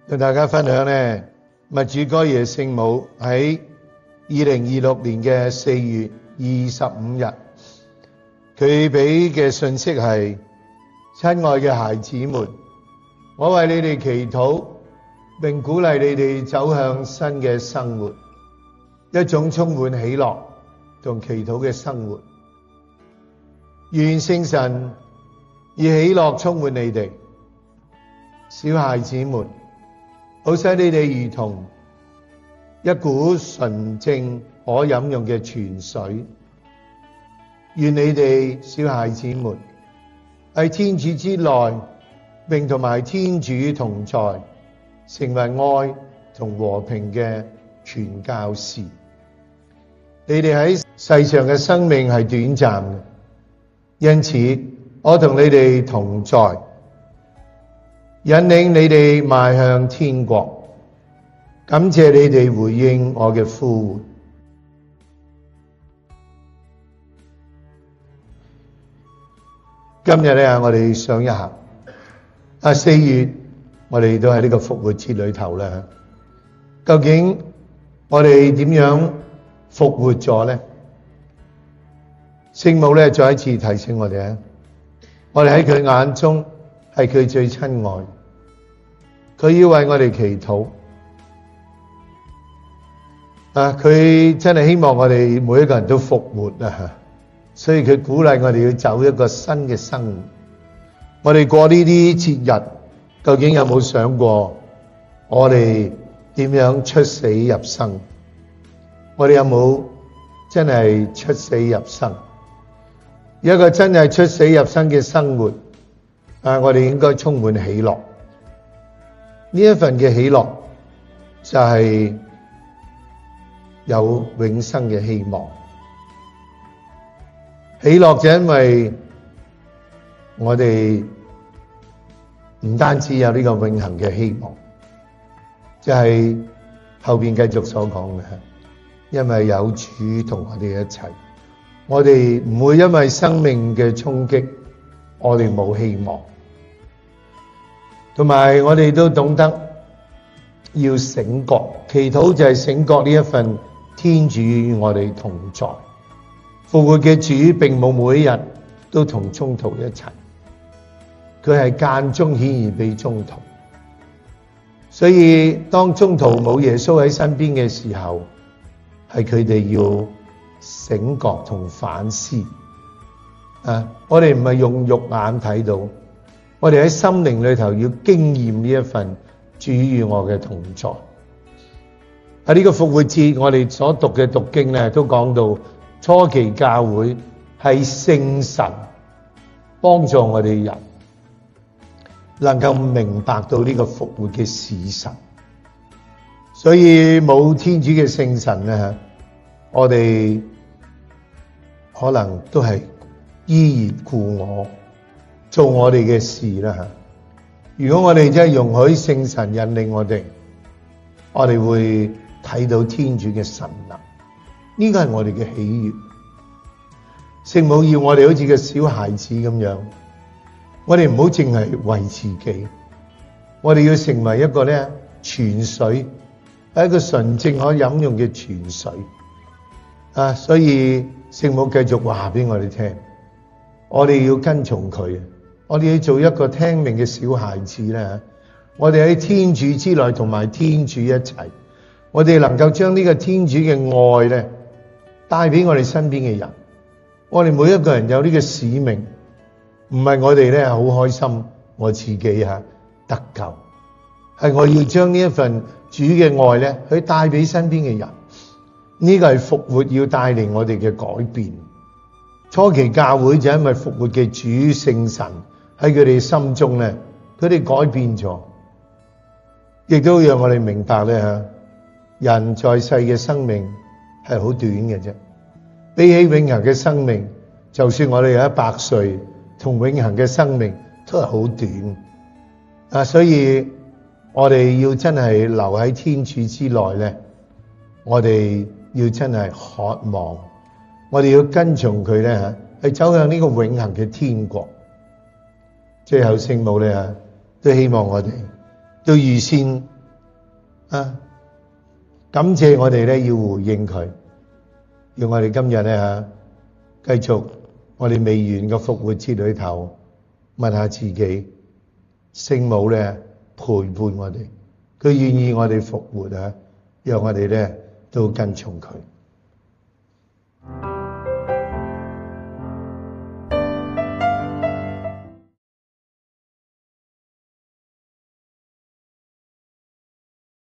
同大家分享呢，默主哥耶聖母喺2026年嘅4月25日，佢俾嘅信息係：親愛嘅孩子們，我為你哋祈禱，並鼓勵你哋走向新嘅生活，一種充滿喜樂同祈禱嘅生活。願聖神以喜樂充滿你哋，小孩子們，好使你哋如同一股純正可飲用嘅泉水。願你哋小孩子們喺天主之內，並同埋天主同在，成為愛同和平嘅傳教士。你哋喺世上嘅生命係短暫嘅，因此我同你哋同在，引領你哋邁向天國。感謝你哋回應我嘅呼喚。今日咧，我哋想一下4月，我哋都喺呢個復活節裏頭咧。究竟我哋點樣復活咗咧？聖母咧再一次提醒我哋啊，我哋喺佢眼中係佢最親愛，佢要為我哋祈禱。佢真係希望我哋每一個人都復活啊！所以佢鼓勵我哋要走一個新嘅生活。我哋過呢啲節日，究竟有冇想過我哋點樣出死入生？我哋有冇真係出死入生？一個真係出死入生嘅生活，我哋應該充滿喜樂。呢一份嘅喜樂就係有永生嘅希望。喜樂就因為我哋唔單止有呢個永恆嘅希望，就係後邊繼續所講嘅，因為有主同我哋一齊，我哋唔會因為生命嘅衝擊，我哋冇希望。同埋我哋都懂得要醒覺，祈禱就係醒覺呢一份天主與我哋同在。復活嘅主並冇每一日都同宗徒一齊，佢係間中顯現俾宗徒。所以當宗徒冇耶穌喺身邊嘅時候，係佢哋要醒覺同反思。我哋唔係用肉眼睇到，我哋喺心靈裏頭要經驗呢一份主與我嘅同在。喺呢個復活節，我哋所讀嘅讀經咧，都講到初期教會係聖神幫助我哋人能夠明白到呢個復活嘅事實。所以冇天主嘅聖神咧，我哋可能都係依然故我做我哋嘅事啦。如果我哋真係容許聖神引領我哋會睇到天主嘅神能。呢個係我哋嘅喜悅。聖母要我哋好似個小孩子咁樣，我哋唔好淨係為自己，我哋要成為一個咧泉水，係一個純正可飲用嘅泉水。所以聖母繼續話俾我哋聽，我哋要跟從佢，我哋要做一個聽命嘅小孩子咧。我哋喺天主之內同埋天主一齊，我哋能夠將呢個天主嘅愛咧帶俾我哋身邊嘅人。我哋每一個人有呢個使命，唔係我哋咧好開心我自己得救，係我要將呢一份主嘅愛咧去帶俾身邊嘅人。呢個係復活要帶嚟我哋嘅改變。初期教會就因為復活嘅主聖神喺佢哋心中咧，佢哋改變咗，亦都讓我哋明白咧人在世嘅生命係好短嘅啫。比起永恆嘅生命，就算我哋有100歲，同永恆嘅生命都係好短。所以我哋要真係留喺天主之內咧，我哋要真係渴望，我哋要跟從佢咧去走向呢個永恆嘅天國。最後聖母咧都希望我哋都預先啊！感謝我哋咧要回應佢，要我哋今日咧繼續我哋未完嘅復活節裏頭，問下自己，聖母咧陪伴我哋，佢願意我哋復活啊，讓我哋咧都跟從佢。